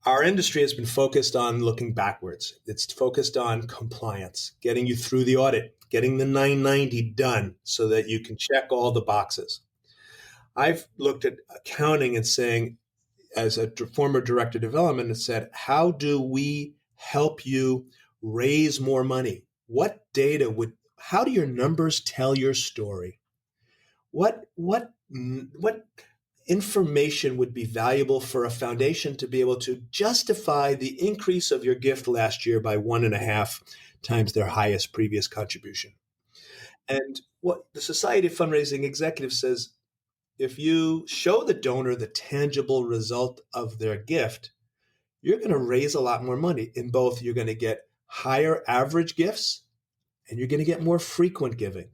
Our industry has been focused on looking backwards. It's focused on compliance, getting you through the audit, getting the 990 done so that you can check all the boxes. I've looked at accounting and saying, as a former director of development, and said, how do we help you raise more money? How do your numbers tell your story? What information would be valuable for a foundation to be able to justify the increase of your gift last year by 1.5 times their highest previous contribution? And what the Society of Fundraising Executives says, if you show the donor the tangible result of their gift, you're going to raise a lot more money. In both, you're going to get higher average gifts and you're going to get more frequent giving.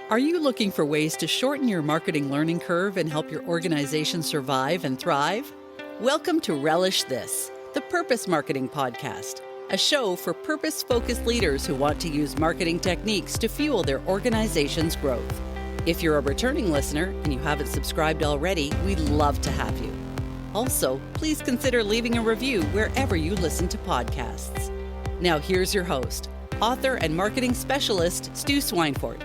Are you looking for ways to shorten your marketing learning curve and help your organization survive and thrive? Welcome to Relish This, the Purpose Marketing Podcast, a show for purpose-focused leaders who want to use marketing techniques to fuel their organization's growth. If you're a returning listener and you haven't subscribed already, we'd love to have you. Also, please consider leaving a review wherever you listen to podcasts. Now here's your host, author and marketing specialist, Stu Swineford.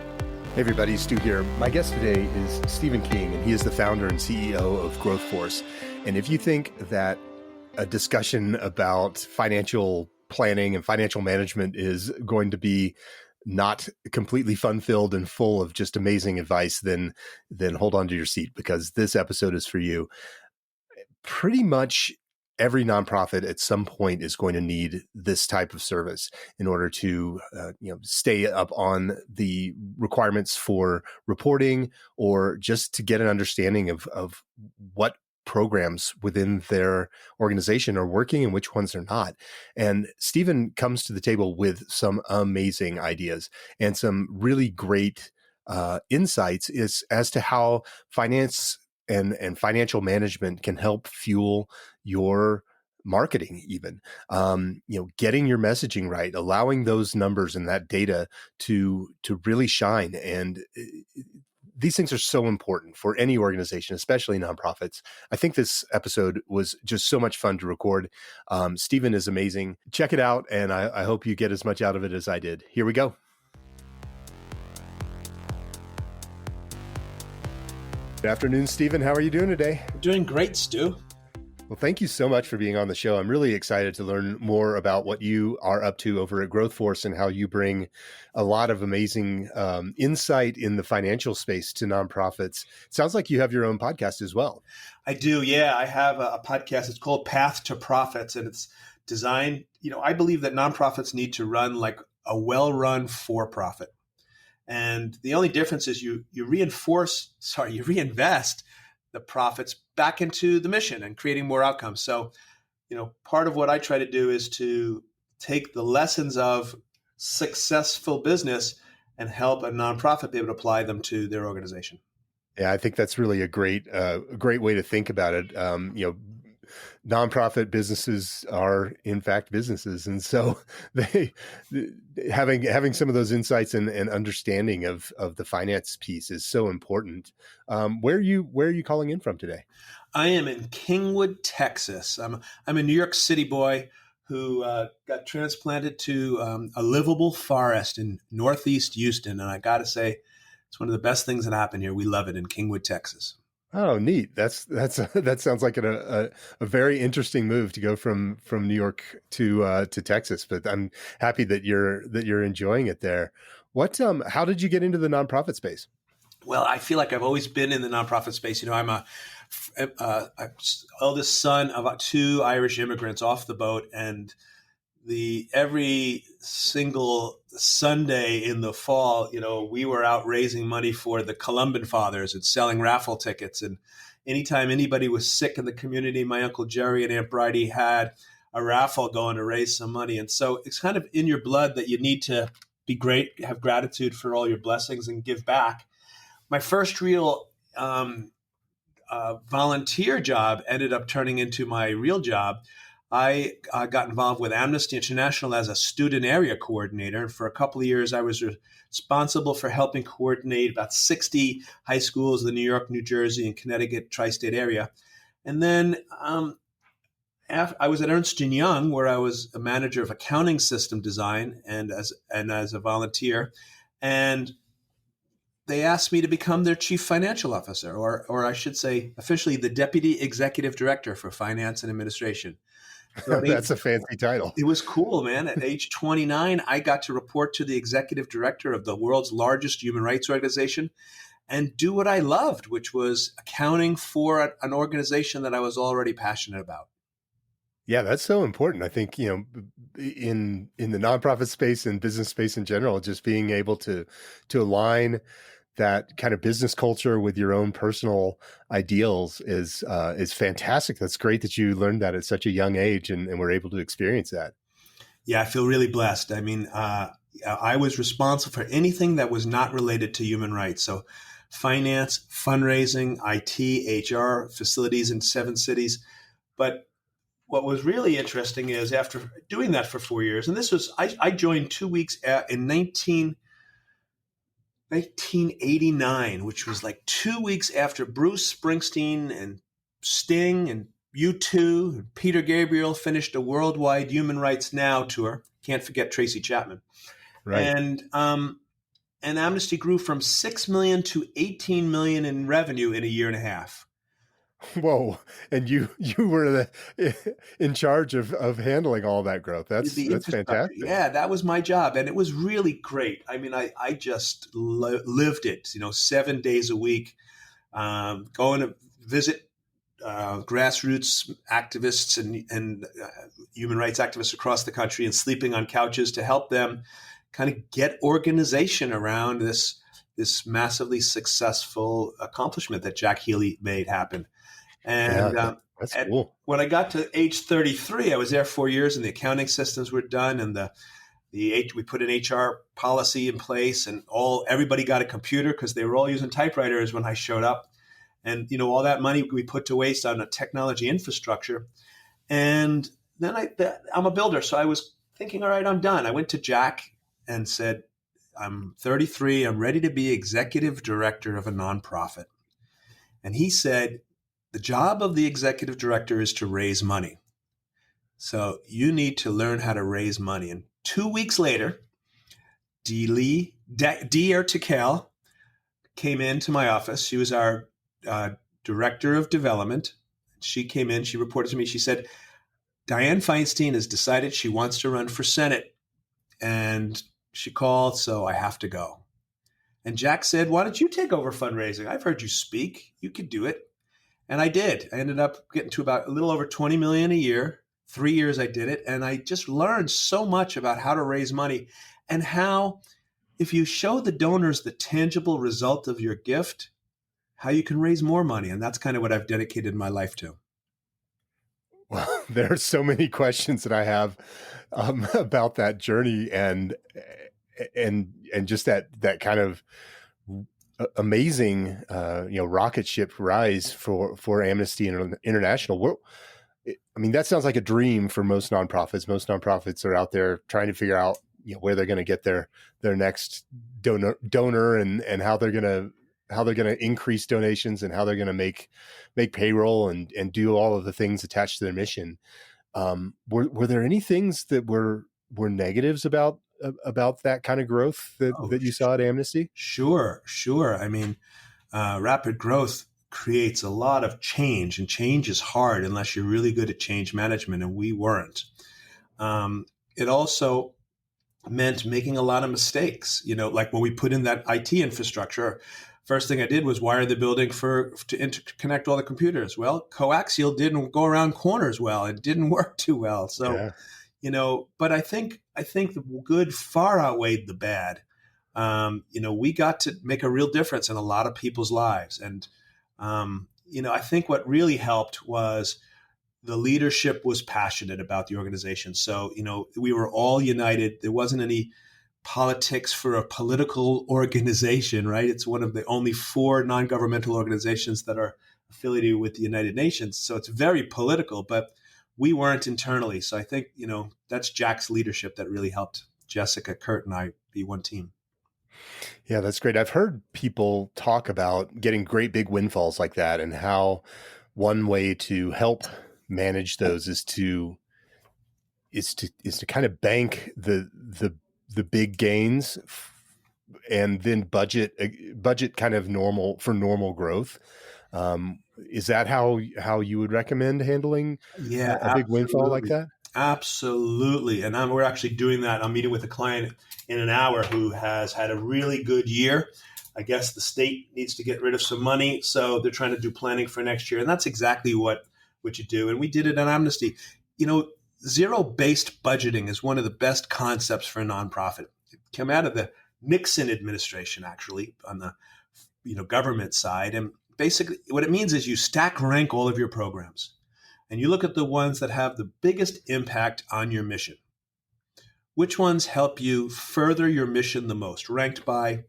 Hey everybody, Stu here. My guest today is Stephen King, and he is the founder and CEO of GrowthForce. And if you think that a discussion about financial planning and financial management is going to be not completely fun-filled and full of just amazing advice, then hold on to your seat, because this episode is for you. Pretty much every nonprofit at some point is going to need this type of service in order to stay up on the requirements for reporting, or just to get an understanding of what programs within their organization are working and which ones are not. And Stephen comes to the table with some amazing ideas and some really great insights as to how finance and financial management can help fuel your marketing, even getting your messaging right, allowing those numbers and that data to really shine. And these things are so important for any organization, especially nonprofits. I think this episode was just so much fun to record. Stephen is amazing. Check it out, and I hope you get as much out of it as I did. Here we go. Good afternoon, Stephen. How are you doing today? Doing great, Stu. Well, thank you so much for being on the show. I'm really excited to learn more about what you are up to over at GrowthForce and how you bring a lot of amazing insight in the financial space to nonprofits. It sounds like you have your own podcast as well. I do. Yeah, I have a podcast. It's called Path to Profits, and it's designed, I believe that nonprofits need to run like a well-run for-profit. And the only difference is you reinvest the profits back into the mission and creating more outcomes. So, part of what I try to do is to take the lessons of successful business and help a nonprofit be able to apply them to their organization. Yeah, I think that's really a great way to think about it. Nonprofit businesses are in fact businesses. And so they having some of those insights and understanding of the finance piece is so important. Where are you calling in from today? I am in Kingwood, Texas. I'm a New York City boy who got transplanted to a livable forest in Northeast Houston. And I got to say, it's one of the best things that happened here. We love it in Kingwood, Texas. Oh, neat. That sounds like a very interesting move to go from New York to Texas, but I'm happy that you're enjoying it there. How did you get into the nonprofit space? Well, I feel like I've always been in the nonprofit space. I'm a eldest son of 2 Irish immigrants off the boat, and every single Sunday in the fall, we were out raising money for the Columban Fathers and selling raffle tickets. And anytime anybody was sick in the community, my Uncle Jerry and Aunt Bridie had a raffle going to raise some money. And so it's kind of in your blood that you need to be great, have gratitude for all your blessings and give back. My first real volunteer job ended up turning into my real job. I got involved with Amnesty International as a student area coordinator. For a couple of years, I was responsible for helping coordinate about 60 high schools in the New York, New Jersey, and Connecticut tri-state area. And then I was at Ernst & Young, where I was a manager of accounting system design and as a volunteer. And they asked me to become their chief financial officer, or I should say officially the deputy executive director for finance and administration. So That's a fancy title. it was cool, man. At age 29, I got to report to the executive director of the world's largest human rights organization and do what I loved, which was accounting for an organization that I was already passionate about. Yeah, that's so important. I think, in the nonprofit space and business space in general, just being able to align that kind of business culture with your own personal ideals is fantastic. That's great that you learned that at such a young age and were able to experience that. Yeah, I feel really blessed. I mean, I was responsible for anything that was not related to human rights. So finance, fundraising, IT, HR, facilities in 7 cities. But what was really interesting is after doing that for 4 years, and I joined 2 weeks in 1989, which was like 2 weeks after Bruce Springsteen and Sting and U2 and Peter Gabriel finished a worldwide Human Rights Now tour. Can't forget Tracy Chapman. Right. And Amnesty grew from 6 million to 18 million in revenue in a year and a half. Whoa. And you were in charge of handling all that growth. That's fantastic. Yeah, that was my job. And it was really great. I mean, I just lived it, 7 days a week, going to visit grassroots activists and human rights activists across the country and sleeping on couches to help them kind of get organization around this massively successful accomplishment that Jack Healy made happen. And that's cool. When I got to age 33, I was there 4 years, and the accounting systems were done, and we put an HR policy in place, and everybody got a computer because they were all using typewriters when I showed up. And all that money we put to waste on a technology infrastructure. And then I'm a builder, so I was thinking, all right, I'm done. I went to Jack and said, I'm 33. I'm ready to be executive director of a nonprofit. And he said, the job of the executive director is to raise money. So you need to learn how to raise money. And 2 weeks later, Dee Ertikel came into my office. She was our director of development. She came in, she reported to me, she said, Dianne Feinstein has decided she wants to run for Senate. And she called, so I have to go. And Jack said, why don't you take over fundraising? I've heard you speak. You could do it. And I did. I ended up getting to about a little over 20 million a year. 3 years I did it. And I just learned so much about how to raise money and how, if you show the donors the tangible result of your gift, how you can raise more money. And that's kind of what I've dedicated my life to. Well, there are so many questions that I have about that journey and just that kind of amazing, rocket ship rise for Amnesty International. I mean, that sounds like a dream for most nonprofits. Most nonprofits are out there trying to figure out, where they're going to get their next donor and how they're going to increase donations and how they're going to make payroll and do all of the things attached to their mission. Were there any things that were negatives about that kind of growth that you saw at Amnesty? Sure. I mean, rapid growth creates a lot of change, and change is hard unless you're really good at change management, and we weren't. It also meant making a lot of mistakes, like when we put in that IT infrastructure. First thing I did was wire the building to interconnect all the computers. Well, coaxial didn't go around corners well. It didn't work too well. So, but I think the good far outweighed the bad. We got to make a real difference in a lot of people's lives. And, I think what really helped was the leadership was passionate about the organization. So, we were all united. There wasn't any politics for a political organization, right? It's one of the only 4 non-governmental organizations that are affiliated with the United Nations. So it's very political, but we weren't internally. So I think, that's Jack's leadership that really helped Jessica, Kurt, and I be one team. Yeah, that's great. I've heard people talk about getting great big windfalls like that, and how one way to help manage those is to kind of bank the big gains, and then budget kind of normal growth. Is that how you would recommend handling Yeah, a big windfall like absolutely. that? Absolutely. And we're actually doing that. I'm meeting with a client in an hour who has had a really good year. I guess the state needs to get rid of some money, so they're trying to do planning for next year. And that's exactly what you do. And we did it on Amnesty. Zero-based budgeting is one of the best concepts for a nonprofit. It came out of the Nixon administration, actually, on the government side. And basically what it means is you stack rank all of your programs, and you look at the ones that have the biggest impact on your mission. Which ones help you further your mission the most, ranked by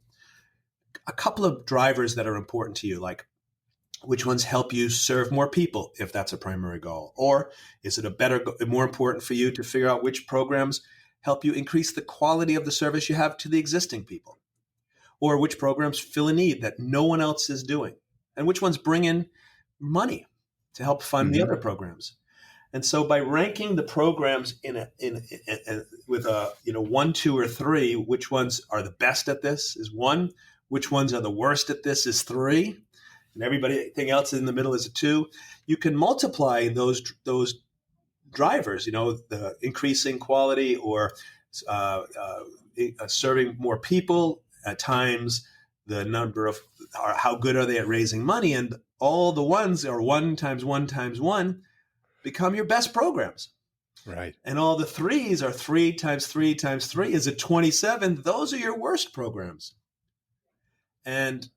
a couple of drivers that are important to you, like which ones help you serve more people, if that's a primary goal? Or is it more important for you to figure out which programs help you increase the quality of the service you have to the existing people? Or which programs fill a need that no one else is doing? And which ones bring in money to help fund the other programs? And so by ranking the programs with a 1, 2, or 3, which ones are the best at this is 1, which ones are the worst at this is 3, and everything else in the middle is a 2. You can multiply those drivers, the increasing quality or serving more people at times, the number of how good are they at raising money, and all the ones are 1 times 1 times 1 become your best programs. Right. And all the 3s are 3 times 3 times 3 is a 27. Those are your worst programs. And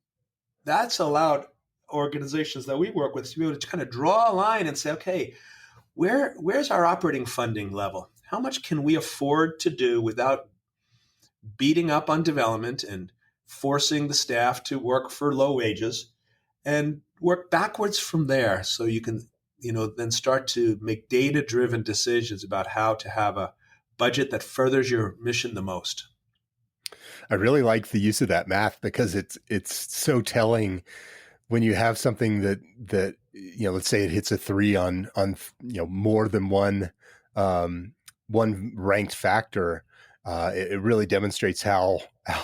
that's allowed organizations that we work with to be able to kind of draw a line and say, okay, where's our operating funding level? How much can we afford to do without beating up on development and forcing the staff to work for low wages, and work backwards from there, so you can then start to make data-driven decisions about how to have a budget that furthers your mission the most. I really like the use of that math, because it's so telling when you have something that let's say it hits a 3 on more than one ranked factor. It really demonstrates how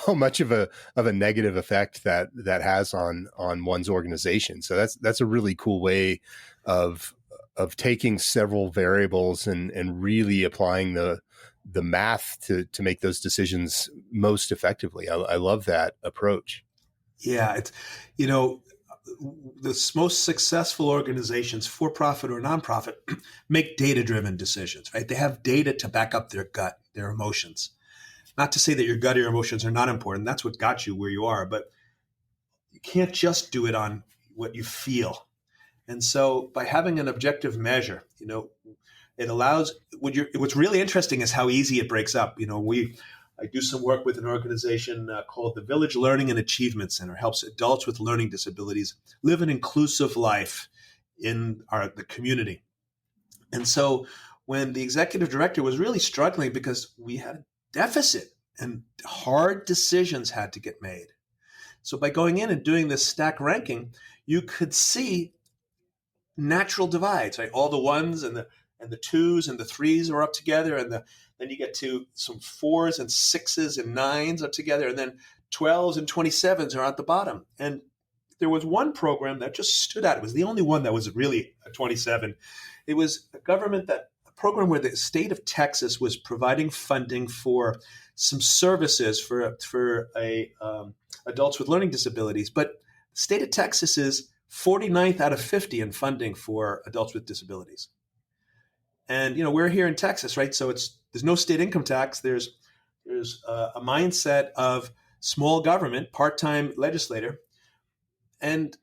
much of a negative effect that has on one's organization. So that's a really cool way of taking several variables and really applying the math to make those decisions most effectively. I love that approach. Yeah, it's the most successful organizations, for profit or nonprofit, make data-driven decisions, right? They have data to back up their gut, their emotions. Not to say that your gut or your emotions are not important. That's what got you where you are, but you can't just do it on what you feel. And so by having an objective measure, it allows, what's really interesting is how easy it breaks up. I do some work with an organization called the Village Learning and Achievement Center. It helps adults with learning disabilities live an inclusive life in the community. And so when the executive director was really struggling because we had a deficit and hard decisions had to get made. So by going in and doing this stack ranking, you could see natural divides, right? All the 1s and the 2s and the 3s are up together, and then you get to some 4s and 6s and 9s are together, and then 12s and 27s are at the bottom. And there was one program that just stood out. It was the only one that was really a 27. It was a program where the state of Texas was providing funding for some services for adults with learning disabilities. But the state of Texas is 49th out of 50 in funding for adults with disabilities. And we're here in Texas, right? So there's no state income tax. There's a mindset of small government, part-time legislator, and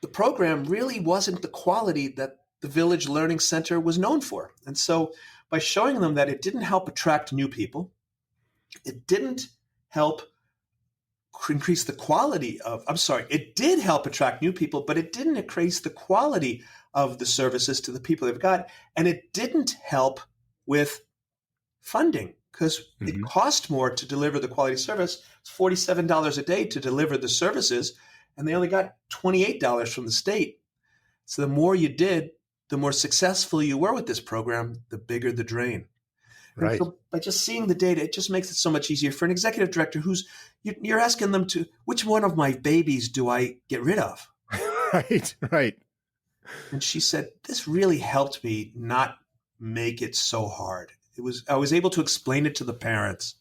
the program really wasn't the quality that the Village Learning Center was known for. And so by showing them that it didn't help attract new people, it didn't help increase the quality of, I'm sorry, it did help attract new people, but it didn't increase the quality of the services to the people they've got. And it didn't help with funding because it Hmm. cost more to deliver the quality service. It's $47 a day to deliver the services, and they only got $28 from the state. So the more you did, the more successful you were with this program, the bigger the drain. And Right. so by just seeing the data, it just makes it so much easier for an executive director who's, you're asking them to, which one of my babies do I get rid of? Right. Right. And she said, this really helped me not make it so hard. I was able to explain it to the parents.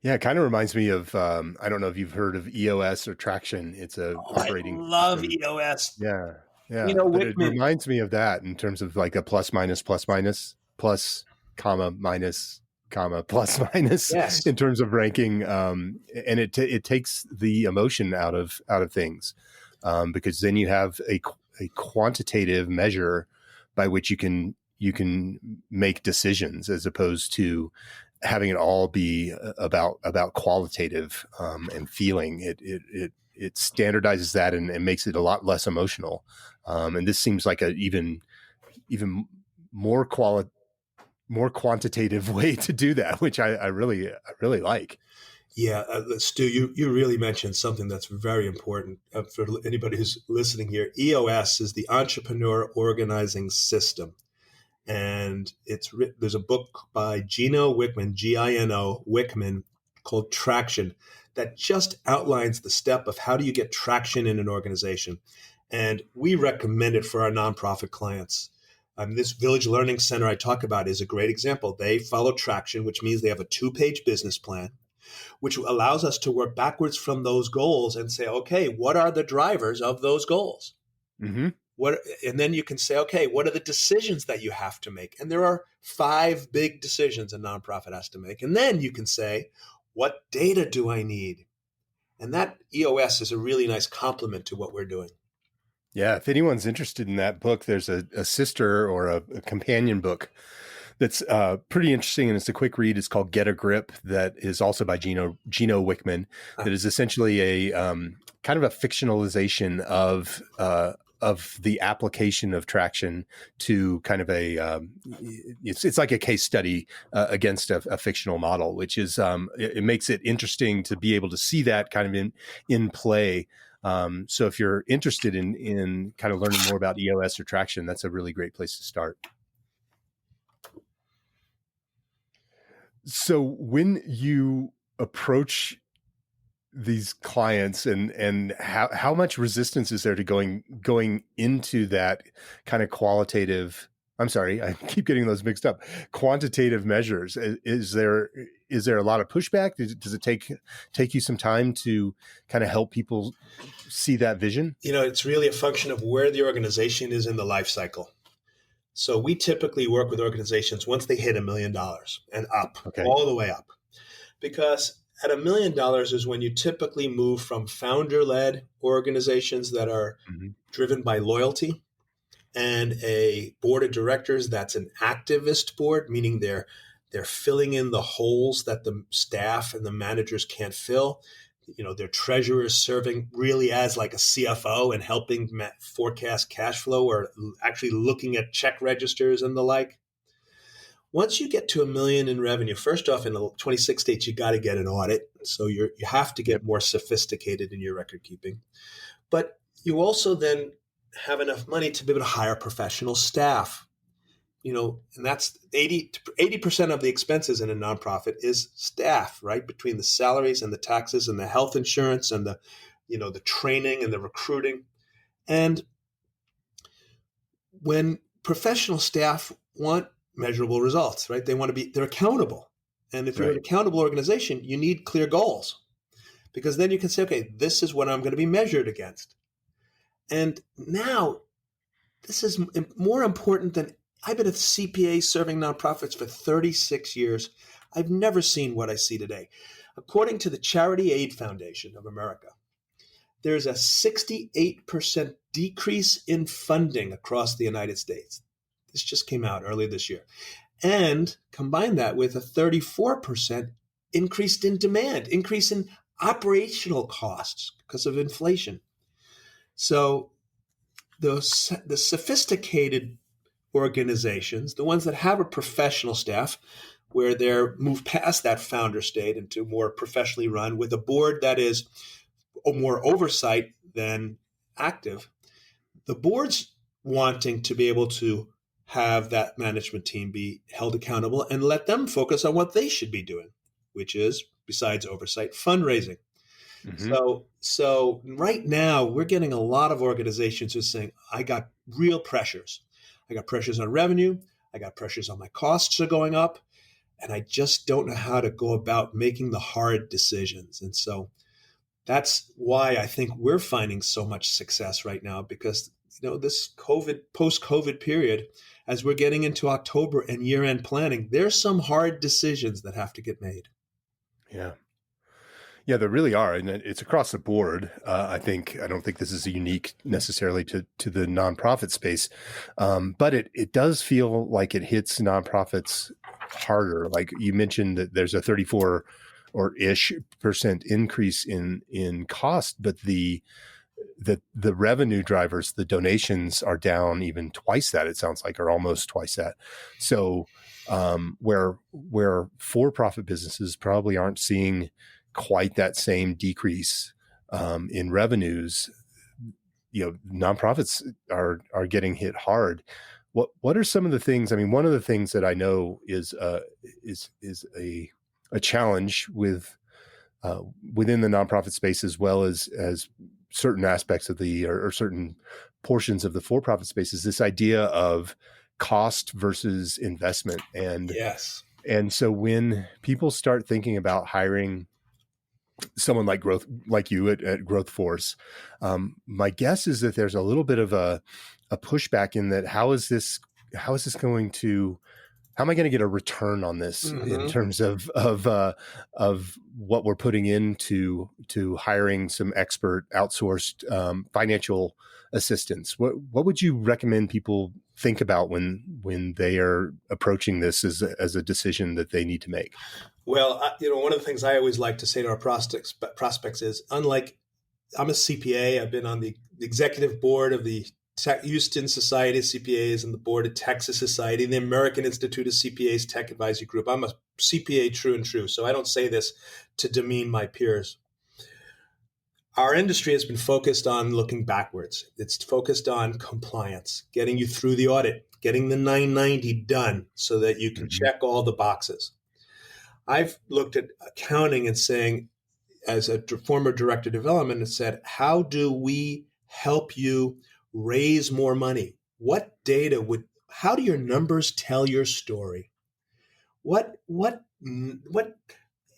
Yeah, it kind of reminds me of I don't know if you've heard of EOS or Traction. It's a I operating love system. EOS. Yeah, You yeah. know, But it Wickman, reminds me of that in terms of like a plus minus plus minus plus comma minus comma plus minus yes. in terms of ranking, and it takes the emotion out of things, because then you have a quantitative measure by which you can make decisions as opposed to having it all be about qualitative, and feeling. It standardizes that and makes it a lot less emotional. And this seems like a even more more quantitative way to do that, which I really like. Yeah, Stu, you really mentioned something that's very important for anybody who's listening here. EOS is the Entrepreneur Organizing System. And there's a book by Gino Wickman, Gino Wickman, called Traction, that just outlines the step of how do you get traction in an organization. And we recommend it for our nonprofit clients. This Village Learning Center I talk about is a great example. They follow Traction, which means they have a 2-page business plan, which allows us to work backwards from those goals and say, okay, what are the drivers of those goals? Mm-hmm. And then you can say, okay, what are the decisions that you have to make? And there are 5 big decisions a nonprofit has to make. And then you can say, what data do I need? And that EOS is a really nice complement to what we're doing. Yeah, if anyone's interested in that book, there's a sister or a companion book that's pretty interesting, and it's a quick read. It's called Get a Grip, that is also by Gino Wickman. That is essentially a kind of a fictionalization of the application of Traction to kind of a it's like a case study against a fictional model, which is it makes it interesting to be able to see that kind of in play. So if you're interested in kind of learning more about EOS or Traction, that's a really great place to start. So when you approach these clients, and how much resistance is there to going into that kind of qualitative, I'm sorry, I keep getting those mixed up, quantitative measures? Is there a lot of pushback? Does it take you some time to kind of help people see that vision? It's really a function of where the organization is in the life cycle. So we typically work with organizations once they hit $1 million and up, Okay. all the way up. Because at $1 million is when you typically move from founder-led organizations that are driven by loyalty and a board of directors that's an activist board, meaning they're filling in the holes that the staff and the managers can't fill. Their treasurer is serving really as like a CFO and helping forecast cash flow, or actually looking at check registers and the like. Once you get to $1 million in revenue, first off, in the 26 states, you got to get an audit. So you have to get more sophisticated in your record keeping. But you also then have enough money to be able to hire professional staff. And that's 80% of the expenses in a nonprofit is staff, right? Between the salaries and the taxes and the health insurance and the training and the recruiting. And when professional staff want measurable results, right? They're accountable. And if you're an accountable organization, you need clear goals, because then you can say, okay, this is what I'm going to be measured against. And now this is more important than, I've been a CPA serving nonprofits for 36 years. I've never seen what I see today. According to the Charity Aid Foundation of America, there's a 68% decrease in funding across the United States. This just came out earlier this year. And combine that with a 34% increase in operational costs because of inflation. So the sophisticated organizations, the ones that have a professional staff, where they're moved past that founder state into more professionally run with a board that is more oversight than active, the board's wanting to be able to have that management team be held accountable and let them focus on what they should be doing, which is, besides oversight, fundraising. Mm-hmm. So right now we're getting a lot of organizations who are saying, I got real pressures. I got pressures on revenue. I got pressures on my costs are going up. And I just don't know how to go about making the hard decisions. And so that's why I think we're finding so much success right now, because this post-COVID period, as we're getting into October and year-end planning, there's some hard decisions that have to get made. Yeah. Yeah, there really are, and it's across the board. I don't think this is unique necessarily to the nonprofit space, but it does feel like it hits nonprofits harder. Like you mentioned that there's a 34 or ish % increase in cost, but the revenue drivers, the donations are down even twice that. It sounds like, or almost twice that. So where for-profit businesses probably aren't seeing quite that same decrease in revenues, nonprofits are getting hit hard. What are some of the things? I mean, one of the things that I know is a challenge with within the nonprofit space, as well as certain aspects of or certain portions of the for-profit space, is this idea of cost versus investment. And yes. And so when people start thinking about hiring someone like you at GrowthForce, my guess is that there's a little bit of a pushback in that. How am I going to get a return on this in terms of what we're putting into hiring some expert outsourced financial assistance? What would you recommend people think about when they are approaching this as a decision that they need to make? Well, one of the things I always like to say to our prospects is, unlike, I'm a CPA, I've been on the executive board of the Houston Society of CPAs and the board of Texas Society and the American Institute of CPAs Tech Advisory Group. I'm a CPA true and true, so I don't say this to demean my peers. Our industry has been focused on looking backwards. It's focused on compliance, getting you through the audit, getting the 990 done so that you can check all the boxes. I've looked at accounting and saying, as a former director of development, and said, how do we help you raise more money? What data how do your numbers tell your story? What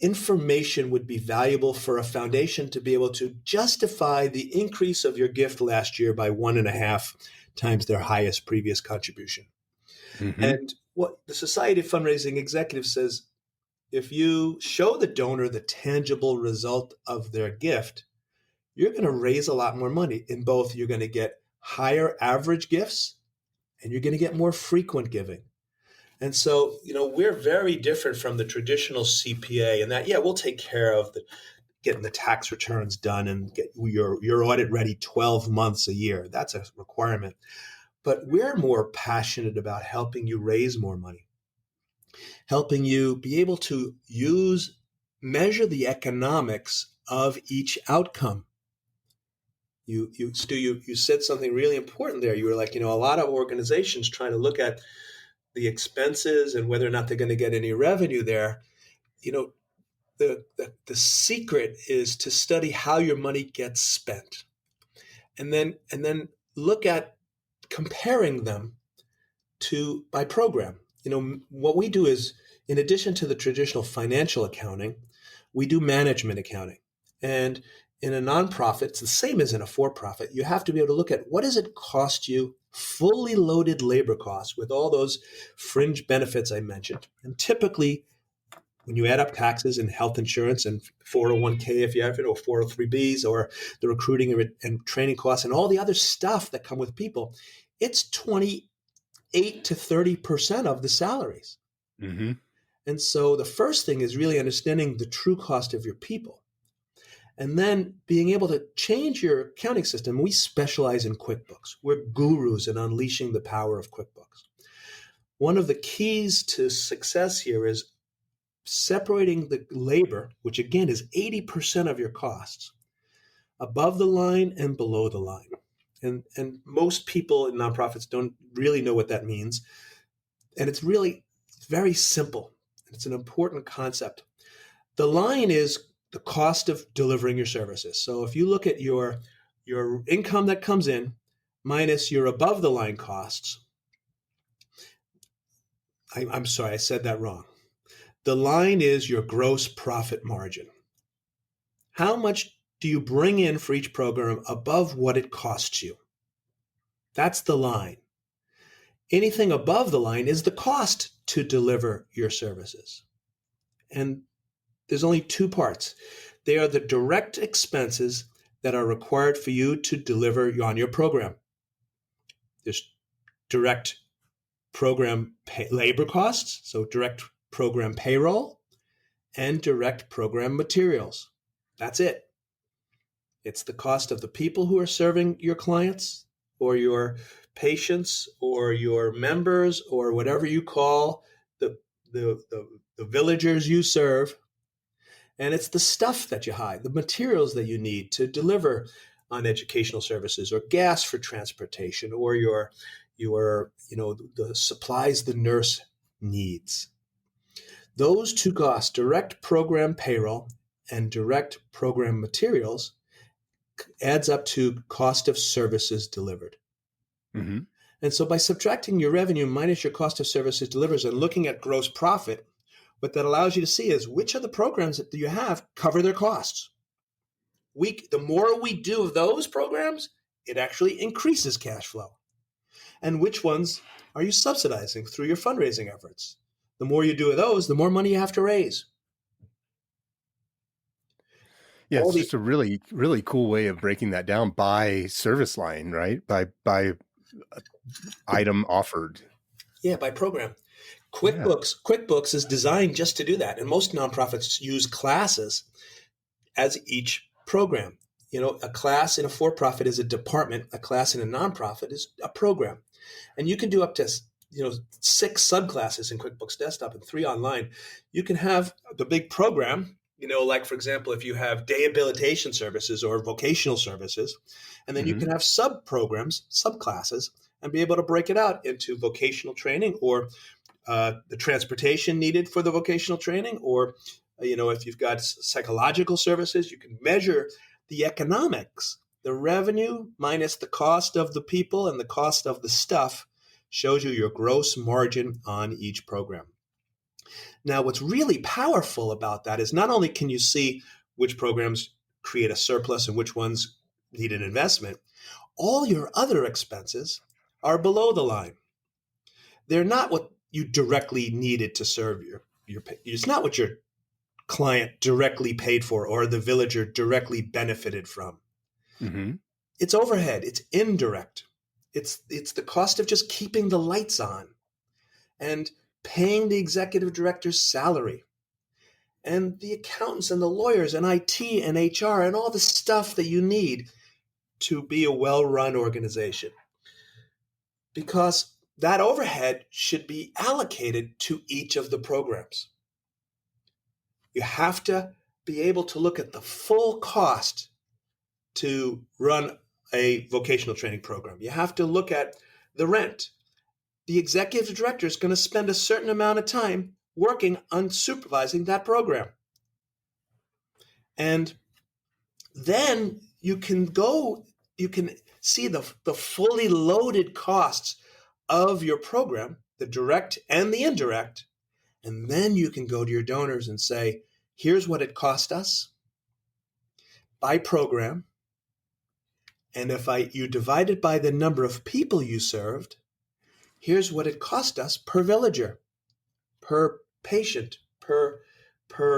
information would be valuable for a foundation to be able to justify the increase of your gift last year by 1.5 times their highest previous contribution? And what the Society of Fundraising Executives says, if you show the donor the tangible result of their gift, you're going to raise a lot more money. In both, you're going to get higher average gifts and you're going to get more frequent giving. And so, we're very different from the traditional CPA in that, we'll take care of getting the tax returns done and get your audit ready 12 months a year. That's a requirement. But we're more passionate about helping you raise more money, helping you be able to measure the economics of each outcome. Stu, you said something really important there. You were like, a lot of organizations trying to look at the expenses and whether or not they're going to get any revenue there. The secret is to study how your money gets spent, and then look at comparing them by program. What we do is, in addition to the traditional financial accounting, we do management accounting. And in a nonprofit, it's the same as in a for-profit. You have to be able to look at, what does it cost you, fully loaded labor costs with all those fringe benefits I mentioned. And typically, when you add up taxes and health insurance and 401k, if you have it, or 403bs, or the recruiting and training costs and all the other stuff that come with people, it's 28 to 30% of the salaries. And so the first thing is really understanding the true cost of your people. And then being able to change your accounting system. We specialize in QuickBooks. We're gurus in unleashing the power of QuickBooks. One of the keys to success here is separating the labor, which again is 80% of your costs, above the line and below the line. And most people in nonprofits don't really know what that means. And it's really very simple. It's an important concept. The line is the cost of delivering your services. So if you look at your income that comes in minus your above the line costs, I'm sorry, I said that wrong. The line is your gross profit margin. How much do you bring in for each program above what it costs you? That's the line. Anything above the line is the cost to deliver your services. And there's only two parts. They are the direct expenses that are required for you to deliver on your program. There's direct program labor costs, so direct program payroll, and direct program materials. That's it. It's the cost of the people who are serving your clients or your patients or your members or whatever you call the villagers you serve. And it's the stuff that you hire, the materials that you need to deliver on educational services or gas for transportation or your the supplies the nurse needs. Those two costs, direct program payroll and direct program materials, adds up to cost of services delivered. Mm-hmm. And so by subtracting your revenue minus your cost of services delivered and looking at gross profit, what that allows you to see is which of the programs that you have cover their costs. The more we do of those programs, it actually increases cash flow. And which ones are you subsidizing through your fundraising efforts? The more you do of those, the more money you have to raise. Yeah, it's just a really, really cool way of breaking that down by service line, right? By item offered. Yeah, by program. QuickBooks is designed just to do that. And most nonprofits use classes as each program. A class in a for-profit is a department. A class in a nonprofit is a program. And you can do up to 6 subclasses in QuickBooks Desktop and 3 online. You can have the big program, like, for example, if you have day habilitation services or vocational services, and then you can have sub-programs, subclasses, and be able to break it out into vocational training or the transportation needed for the vocational training, or if you've got psychological services, you can measure the economics. The revenue minus the cost of the people and the cost of the stuff shows you your gross margin on each program. Now, what's really powerful about that is not only can you see which programs create a surplus and which ones need an investment, all your other expenses are below the line. They're not what you directly needed to serve it's not what your client directly paid for or the villager directly benefited from. Mm-hmm. It's overhead. It's indirect. It's the cost of just keeping the lights on and paying the executive director's salary and the accountants and the lawyers and IT and HR and all the stuff that you need to be a well-run organization. Because that overhead should be allocated to each of the programs. You have to be able to look at the full cost to run a vocational training program. You have to look at the rent. The executive director is going to spend a certain amount of time working on supervising that program. And then you can see the fully loaded costs of your program, the direct and the indirect, and then you can go to your donors and say, here's what it cost us by program, and if you divide it by the number of people you served, here's what it cost us per villager, per patient, per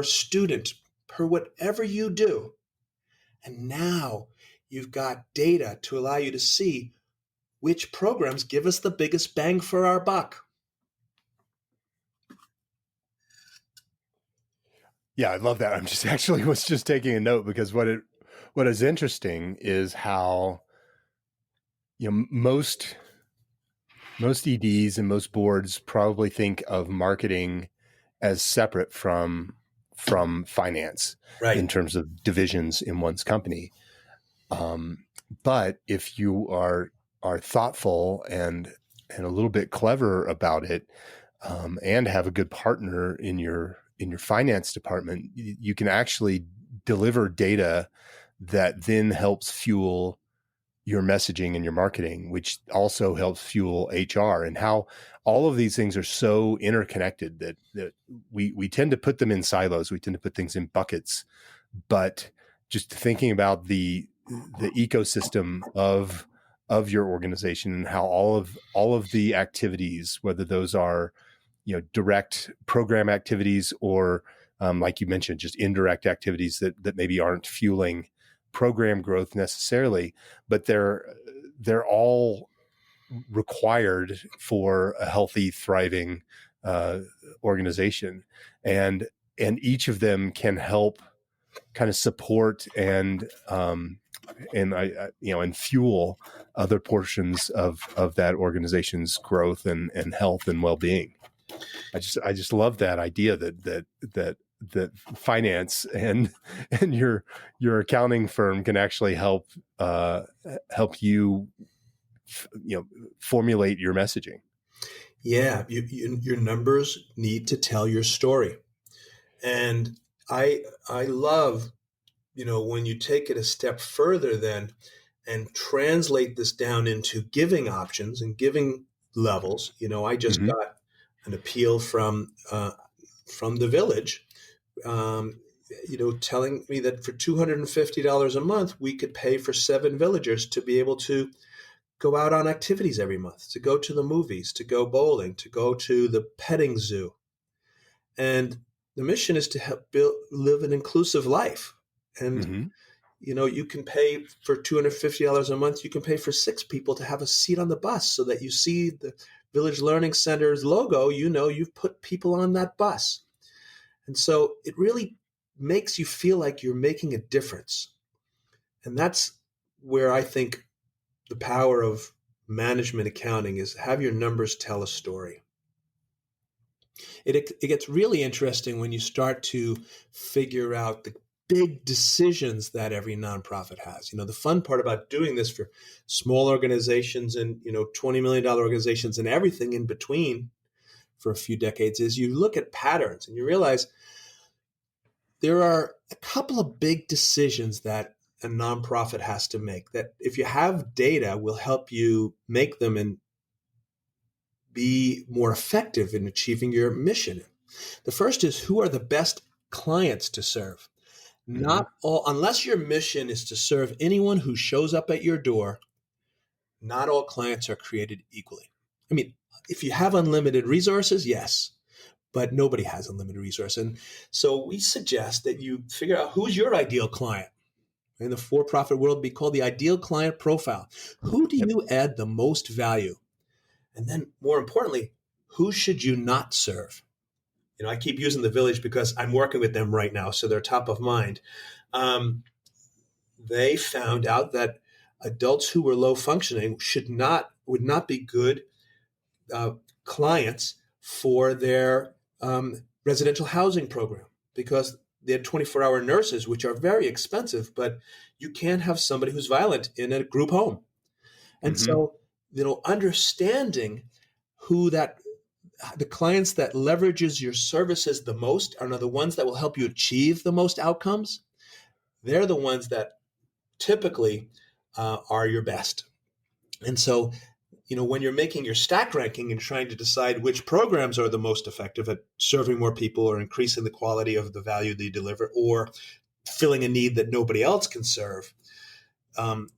student, per whatever you do. And now you've got data to allow you to see which programs give us the biggest bang for our buck. Yeah, I love that. I'm just actually was just taking a note because what is interesting is how most EDs and most boards probably think of marketing as separate from finance Right. in terms of divisions in one's company. Um, but if you are thoughtful and a little bit clever about it, and have a good partner in your finance department, you can actually deliver data that then helps fuel your messaging and your marketing, which also helps fuel HR, and how all of these things are so interconnected that we tend to put them in silos. We tend to put things in buckets, but just thinking about the ecosystem of your organization and how all of the activities, whether those are direct program activities or like you mentioned, just indirect activities that maybe aren't fueling program growth necessarily, but they're all required for a healthy, thriving organization, and each of them can help kind of support and fuel other portions of that organization's growth and health and well-being. I just love that idea that finance and your accounting firm can actually help you formulate your messaging. Yeah, your numbers need to tell your story. And I love, when you take it a step further then and translate this down into giving options and giving levels. I just Mm-hmm. got an appeal from the village, um, telling me that for $250 a month, we could pay for 7 villagers to be able to go out on activities every month, to go to the movies, to go bowling, to go to the petting zoo. And the mission is to help live an inclusive life. And, Mm-hmm. you can pay for $250 a month. You can pay for 6 people to have a seat on the bus so that you see the Village Learning Center's logo, you've put people on that bus. And so it really makes you feel like you're making a difference. And that's where I think the power of management accounting is have your numbers tell a story. It gets really interesting when you start to figure out the big decisions that every nonprofit has. The fun part about doing this for small organizations and, $20 million organizations and everything in between for a few decades is you look at patterns and you realize there are a couple of big decisions that a nonprofit has to make that if you have data will help you make them and be more effective in achieving your mission. The first is who are the best clients to serve? Mm-hmm. Not all, unless your mission is to serve anyone who shows up at your door, not all clients are created equally. I mean, if you have unlimited resources, yes, but nobody has unlimited resource. And so we suggest that you figure out who's your ideal client. In the for-profit world, it'd be called the ideal client profile. Who do Yep. you add the most value? And then more importantly, who should you not serve? I keep using the village because I'm working with them right now, so they're top of mind. They found out that adults who were low functioning would not be good uh, clients for their residential housing program because they had 24-hour nurses, which are very expensive, but you can't have somebody who's violent in a group home. And Mm-hmm. so, understanding who the clients that leverages your services the most are the ones that will help you achieve the most outcomes. They're the ones that typically are your best. And so, when you're making your stack ranking and trying to decide which programs are the most effective at serving more people or increasing the quality of the value they deliver or filling a need that nobody else can serve, um,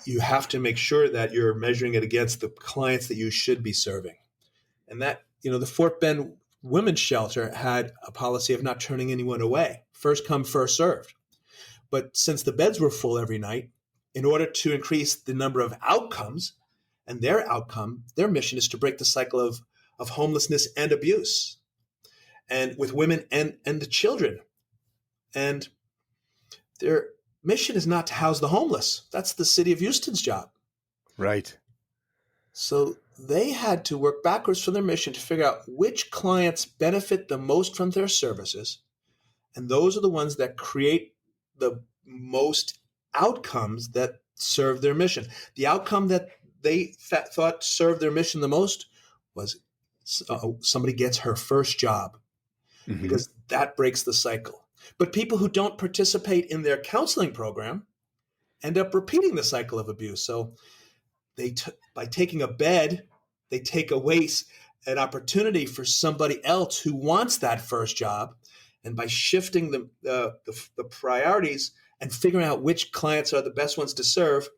you have to make sure that you're measuring it against the clients that you should be serving. And that, the Fort Bend Women's Shelter had a policy of not turning anyone away, first come, first served. But since the beds were full every night, in order to increase the number of outcomes and their mission is to break the cycle of homelessness and abuse. And with women and the children, And their mission is not to house the homeless. That's the city of Houston's job. Right. So they had to work backwards from their mission to figure out which clients benefit the most from their services. And those are the ones that create the most outcomes that serve their mission. The outcome that they thought served their mission the most was somebody gets her first job, because that breaks the cycle. But people who don't participate in their counseling program end up repeating the cycle of abuse. So by taking a bed, they take away an opportunity for somebody else who wants that first job. And by shifting the priorities and figuring out which clients are the best ones to serve,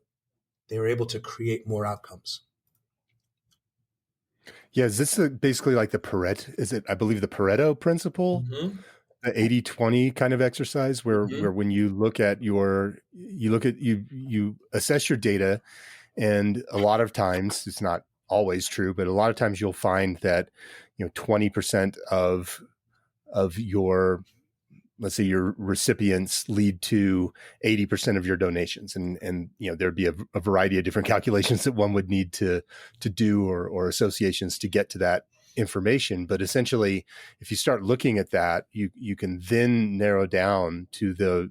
they were able to create more outcomes. Yeah, is this basically like the Pareto? Is it? I believe the Pareto principle, the 80-20 kind of exercise, where when you look at you assess your data, and a lot of times it's not always true, but a lot of times you'll find that 20% of your, let's say, your recipients lead to 80% of your donations. And there'd be a variety of different calculations that one would need to do, or associations to get to that information. But essentially, if you start looking at that, you can then narrow down to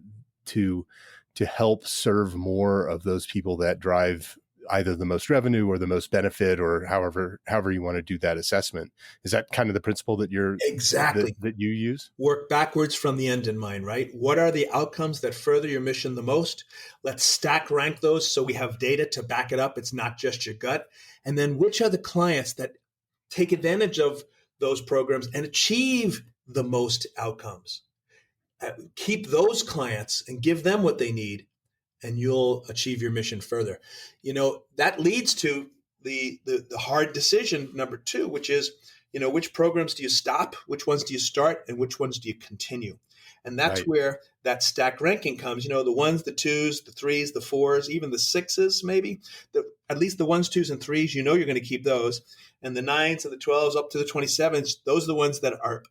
help serve more of those people that drive either the most revenue or the most benefit, or however you want to do that assessment. Is that kind of the principle that that you use? Work backwards from the end in mind, right? What are the outcomes that further your mission the most? Let's stack rank those so we have data to back it up. It's not just your gut. And then which are the clients that take advantage of those programs and achieve the most outcomes? Keep those clients and give them what they need, and you'll achieve your mission further. That leads to the hard decision number 2, which is, which programs do you stop, which ones do you start, and which ones do you continue? And that's right. where that stack ranking comes. The 1s, the 2s, the 3s, the 4s, even the 6s, maybe. At least the 1s, 2s, and 3s, you're going to keep those. And the 9s and the 12s up to the 27s, those are the ones that are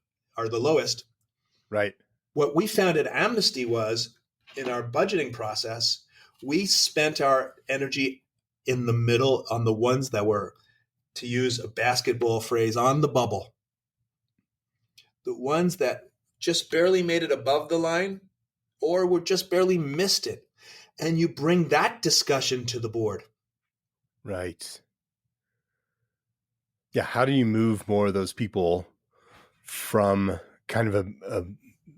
the lowest. Right. What we found at Amnesty was, in our budgeting process, we spent our energy in the middle on the ones that were, to use a basketball phrase, on the bubble. The ones that just barely made it above the line or were just barely missed it. And you bring that discussion to the board. Right. Yeah. How do you move more of those people from kind of a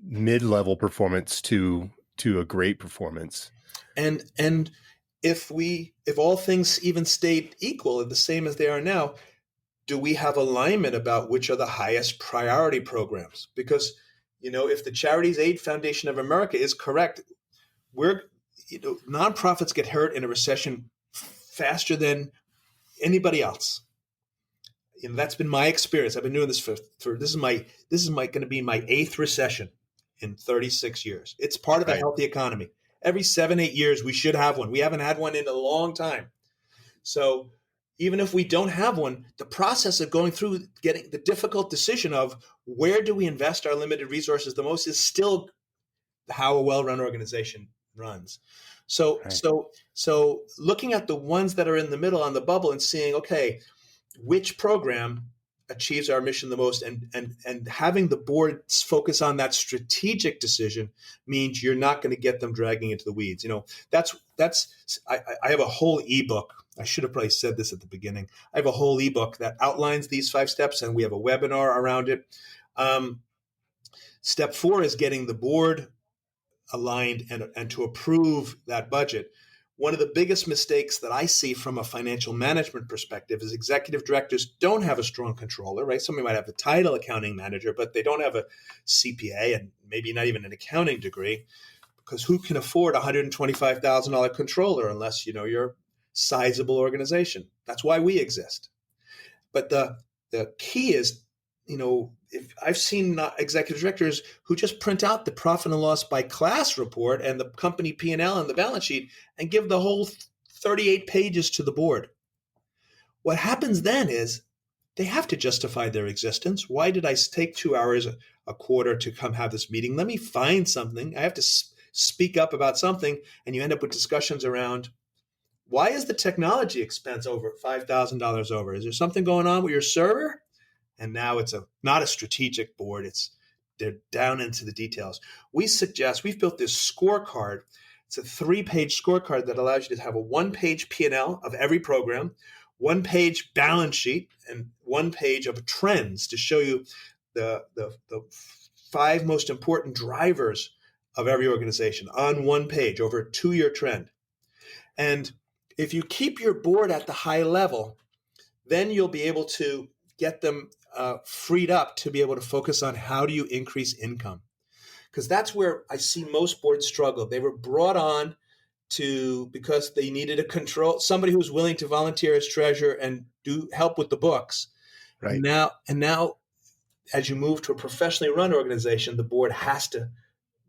mid-level performance to a great performance? And if all things even stayed equal and the same as they are now, do we have alignment about which are the highest priority programs? Because, if the Charities Aid Foundation of America is correct, nonprofits get hurt in a recession faster than anybody else. That's been my experience. I've been doing this for this is going to be my 8th recession in 36 years. It's part of a healthy economy. Every 7-8 years, we should have one. We haven't had one in a long time. So even if we don't have one, the process of going through getting the difficult decision of where do we invest our limited resources the most is still how a well-run organization runs. So looking at the ones that are in the middle on the bubble and seeing, okay, which program achieves our mission the most, and having the board focus on that strategic decision means you're not going to get them dragging into the weeds. I have a whole ebook. I should have probably said this at the beginning. I have a whole ebook that outlines these 5 steps, and we have a webinar around it. Step 4 is getting the board aligned and to approve that budget. One of the biggest mistakes that I see from a financial management perspective is executive directors don't have a strong controller, right? Somebody might have the title accounting manager, but they don't have a CPA and maybe not even an accounting degree, because who can afford a $125,000 controller unless, you're a sizable organization? That's why we exist. But the key is, if I've seen executive directors who just print out the profit and loss by class report and the company P&L and the balance sheet and give the whole 38 pages to the board. What happens then is they have to justify their existence. Why did I take 2 hours a quarter to come have this meeting. Let me find something. I have to speak up about something, and you end up with discussions around, why is the technology expense over $5,000 over? Is there something going on with your server? And now it's not a strategic board. They're down into the details. We've built this scorecard. It's a 3-page scorecard that allows you to have a 1-page P&L of every program, 1-page balance sheet, and 1 page of trends to show you the 5 most important drivers of every organization on 1 page over a 2-year trend. And if you keep your board at the high level, then you'll be able to get them freed up to be able to focus on how do you increase income. Because that's where I see most boards struggle. They were brought on because they needed somebody who was willing to volunteer as treasurer and do help with the books. Right. And now, as you move to a professionally run organization, the board has to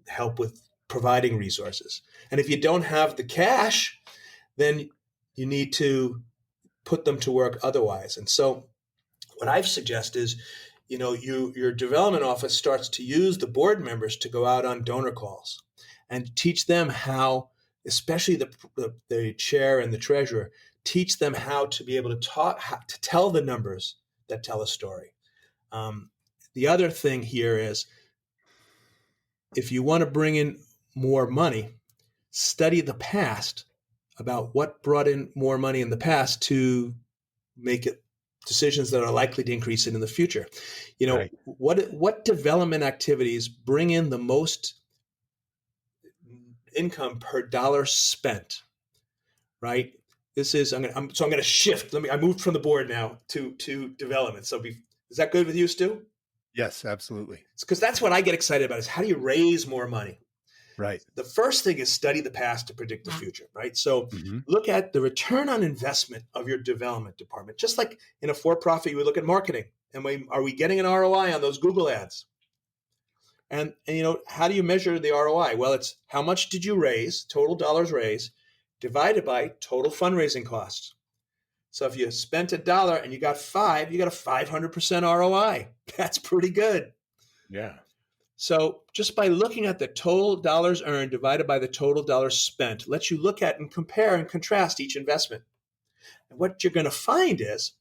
help with providing resources. And if you don't have the cash, then you need to put them to work otherwise. And so what I've suggested is, your development office starts to use the board members to go out on donor calls and teach them how, especially the chair and the treasurer, teach them how to be able to to tell the numbers that tell a story. The other thing here is, if you want to bring in more money, study the past about what brought in more money in the past to make it decisions that are likely to increase it in the future. Right. What development activities bring in the most income per dollar spent, right? This is, I'm going to shift. I moved from the board now to development. So is that good with you, Stu? Yes, absolutely. It's because that's what I get excited about, is how do you raise more money? Right. The first thing is study the past to predict the future, right? So look at the return on investment of your development department. Just like in a for-profit, you would look at marketing. And are we getting an ROI on those Google ads? And how do you measure the ROI? Well, it's how much did you raise, total dollars raised, divided by total fundraising costs. So if you spent $1 and you got 5, you got a 500% ROI. That's pretty good. Yeah. So just by looking at the total dollars earned divided by the total dollars spent, lets you look at and compare and contrast each investment. And what you're going to find is,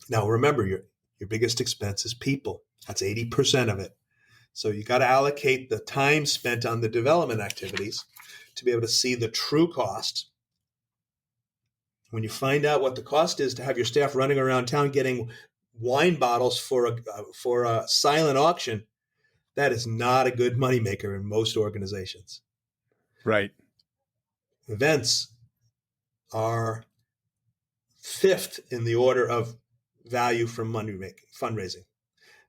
now remember, your biggest expense is people. That's 80% of it. So you got to allocate the time spent on the development activities to be able to see the true cost. When you find out what the cost is to have your staff running around town getting wine bottles for a silent auction, that is not a good moneymaker in most organizations. Right. Events are 5th in the order of value from fundraising.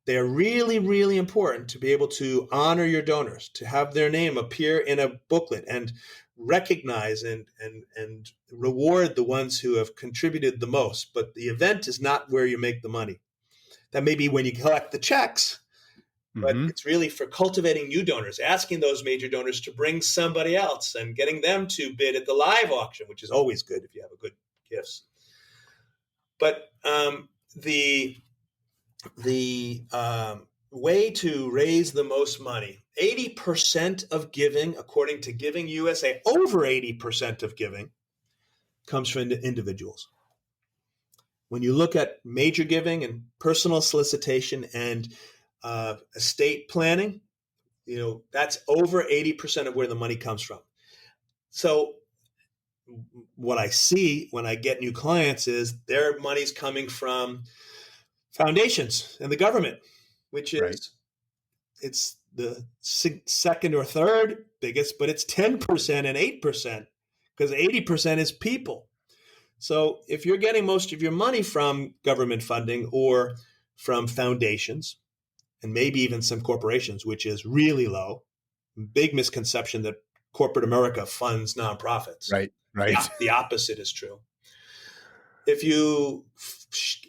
They are really, really important to be able to honor your donors, to have their name appear in a booklet and recognize and reward the ones who have contributed the most. But the event is not where you make the money. That may be when you collect the checks, but it's really for cultivating new donors, asking those major donors to bring somebody else and getting them to bid at the live auction, which is always good if you have a good gifts. But the way to raise the most money, 80% of giving, according to Giving USA, over 80% of giving comes from individuals. When you look at major giving and personal solicitation and estate planning, that's over 80% of where the money comes from. So what I see when I get new clients is their money's coming from foundations and the government, which is, right. It's the second or third biggest, but it's 10% and 8% because 80% is people. So if you're getting most of your money from government funding or from foundations, and maybe even some corporations, which is really low, big misconception that corporate America funds nonprofits. Right. The opposite is true. If you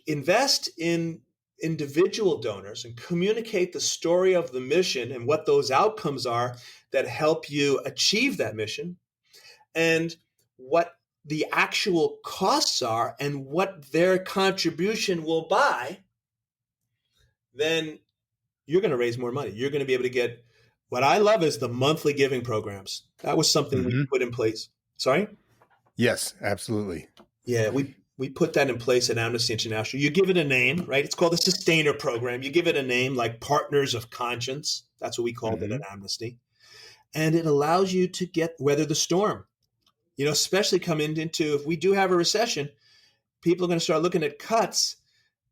invest in individual donors and communicate the story of the mission and what those outcomes are that help you achieve that mission, and what the actual costs are and what their contribution will buy, then you're going to raise more money. You're going to be able to get, what I love is the monthly giving programs. That was something we Hmm. put in place. Sorry? Yes, absolutely. Yeah, we put that in place at Amnesty International. You give it a name, right? It's called the Sustainer Program. You give it a name like Partners of Conscience. That's what we called it Hmm. at Amnesty. And it allows you to weather the storm. Especially coming into, if we do have a recession, people are going to start looking at cuts.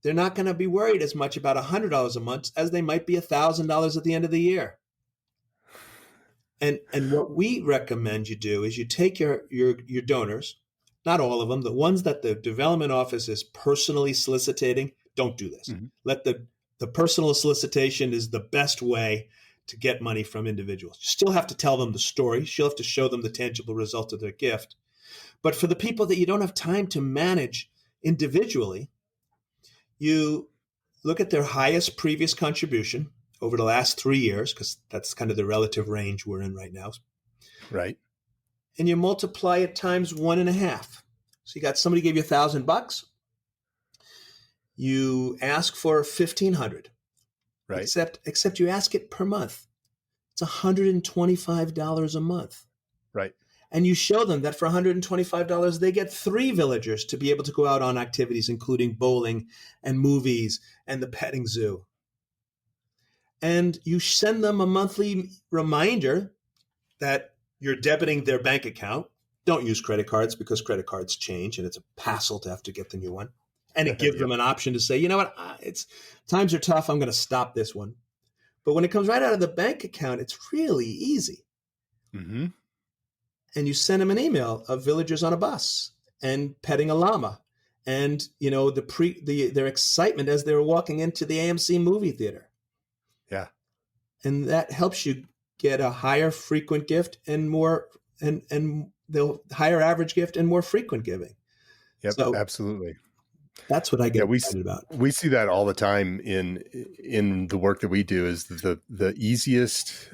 They're not going to be worried as much about $100 a month as they might be $1,000 at the end of the year. And what we recommend you do is you take your donors, not all of them, the ones that the development office is personally soliciting. Don't do this. Hmm. Let the personal solicitation is the best way to get money from individuals. You still have to tell them the story. You still have to show them the tangible result of their gift. But for the people that you don't have time to manage individually, you look at their highest previous contribution over the last 3 years, because that's kind of the relative range we're in right now. Right. And you multiply it times 1.5. So you got somebody gave you $1,000. You ask for 1,500. Right. Except you ask it per month. It's $125 a month. Right. And you show them that for $125, they get 3 villagers to be able to go out on activities, including bowling and movies and the petting zoo. And you send them a monthly reminder that you're debiting their bank account. Don't use credit cards because credit cards change and it's a hassle to have to get the new one. And it gives Yep. them an option to say, you know what, times are tough. I'm going to stop this one. But when it comes right out of the bank account, it's really easy. Hmm. And you send them an email of villagers on a bus and petting a llama, and their excitement as they were walking into the AMC movie theater. Yeah. And that helps you get a higher frequent gift and more and the higher average gift and more frequent giving. Yep. So Absolutely. that's what I Yeah, get excited about. we see that all the time in the work that we do. Is the easiest,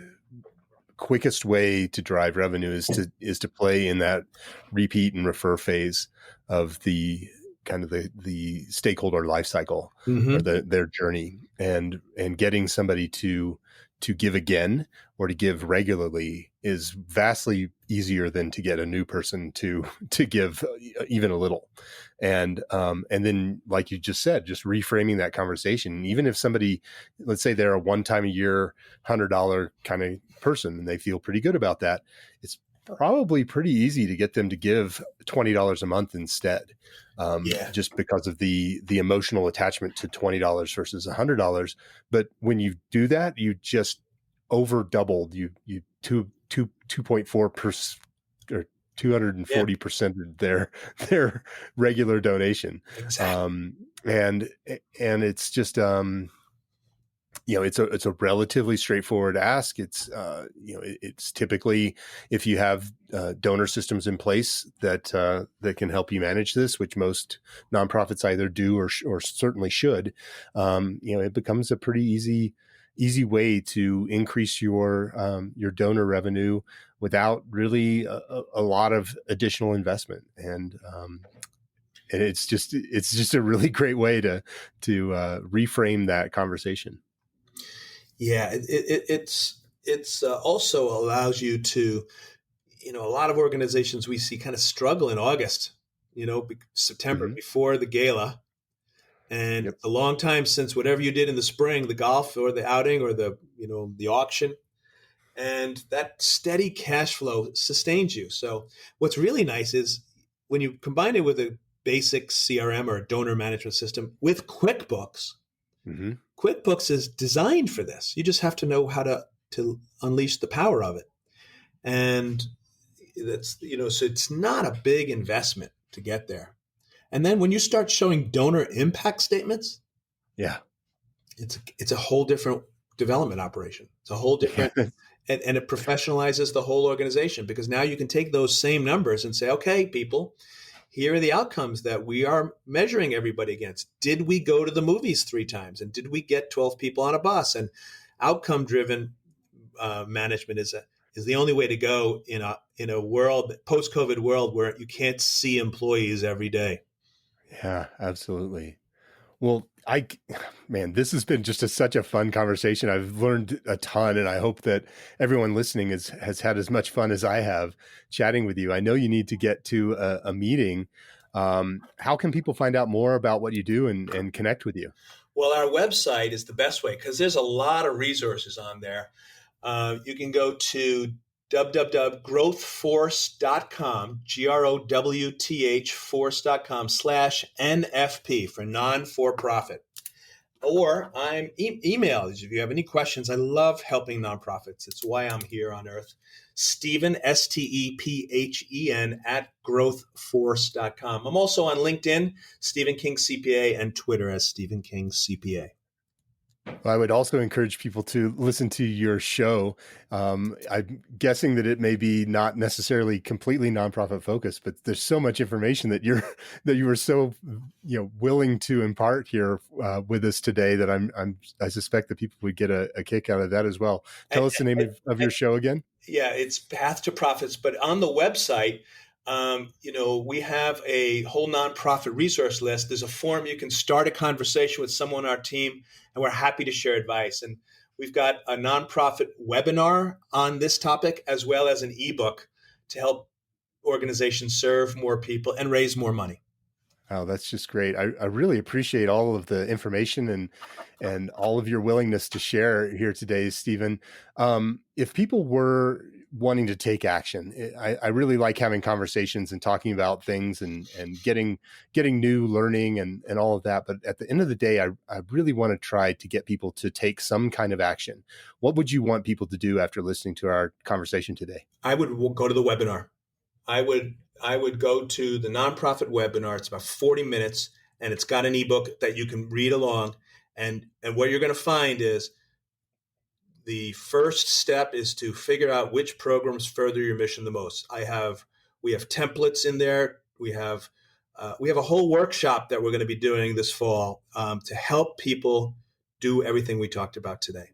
quickest way to drive revenue is to play in that repeat and refer phase of the kind of the stakeholder life cycle, Mm-hmm. or their journey, and getting somebody to give again or to give regularly is vastly easier than to get a new person to give even a little. And then, like you just said, just reframing that conversation. Even if somebody, let's say they're a one time a year $100 kind of person and they feel pretty good about that, it's probably pretty easy to get them to give $20 a month instead. Just because of the emotional attachment to $20 versus $100. But when you do that, you just over doubled, you 2.4% or 240% their regular donation. Exactly. And it's just, it's a relatively straightforward ask. It's, it's typically, if you have donor systems in place that can help you manage this, which most nonprofits either do or certainly should, it becomes a pretty easy way to increase your donor revenue without really a lot of additional investment. And it's just a really great way to reframe that conversation. Yeah, it's also allows you to, a lot of organizations we see kind of struggle in August, September Mm-hmm. before the gala. And Yep. it's a long time since whatever you did in the spring, the golf or the outing or the auction, and that steady cash flow sustains you. So what's really nice is when you combine it with a basic CRM or a donor management system with QuickBooks. Mm-hmm. QuickBooks is designed for this. You just have to know how to unleash the power of it. And so it's not a big investment to get there. And then when you start showing donor impact statements, Yeah. it's a whole different development operation. It's a whole different, and it professionalizes the whole organization, because now you can take those same numbers and say, okay, people, here are the outcomes that we are measuring everybody against. Did we go to the movies 3 times? And did we get 12 people on a bus? And outcome-driven management is the only way to go in a world, post-COVID world, where you can't see employees every day. Yeah, absolutely. Well, man, this has been just such a fun conversation. I've learned a ton, and I hope that everyone listening has had as much fun as I have chatting with you. I know you need to get to a meeting. How can people find out more about what you do and connect with you? Well, our website is the best way because there's a lot of resources on there. You can go to www.growthforce.com, GROWTH force.com/NFP for non-for-profit. Or I'm email. If you have any questions, I love helping nonprofits. It's why I'm here on earth. Stephen, STEPHEN at growthforce.com. I'm also on LinkedIn, Stephen King CPA, and Twitter as Stephen King CPA. I would also encourage people to listen to your show. I'm guessing that it may be not necessarily completely nonprofit focused, but there's so much information that you were so willing to impart here with us today that I suspect that people would get a kick out of that as well. Tell us the name of your show again. Yeah, it's Path to Profits, but on the website, we have a whole nonprofit resource list. There's a form you can start a conversation with someone on our team, and we're happy to share advice. And we've got a nonprofit webinar on this topic, as well as an ebook to help organizations serve more people and raise more money. Oh, that's just great. I really appreciate all of the information and all of your willingness to share here today, Stephen. If people were wanting to take action, I really like having conversations and talking about things and getting new learning and all of that. But at the end of the day, I really want to try to get people to take some kind of action. What would you want people to do after listening to our conversation today? I would go to the webinar. I would go to the nonprofit webinar. It's about 40 minutes, and it's got an ebook that you can read along. And what you're going to find is the first step is to figure out which programs further your mission the most. We have templates in there. We have a whole workshop that we're going to be doing this fall to help people do everything we talked about today.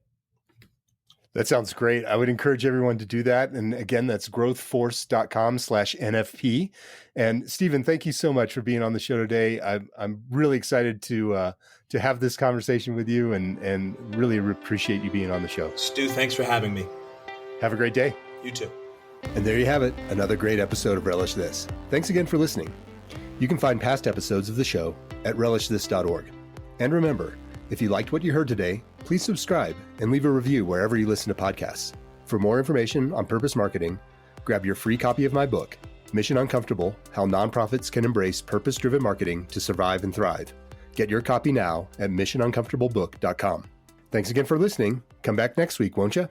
That sounds great. I would encourage everyone to do that. And again, that's growthforce.com/NFP. And Stephen, thank you so much for being on the show today. I'm really excited to have this conversation with you and really appreciate you being on the show. Stu, thanks for having me. Have a great day. You too. And there you have it, another great episode of Relish This. Thanks again for listening. You can find past episodes of the show at relishthis.org. And remember, if you liked what you heard today, please subscribe and leave a review wherever you listen to podcasts. For more information on purpose marketing, grab your free copy of my book, Mission Uncomfortable: How Nonprofits Can Embrace Purpose-Driven Marketing to Survive and Thrive. Get your copy now at missionuncomfortablebook.com. Thanks again for listening. Come back next week, won't you?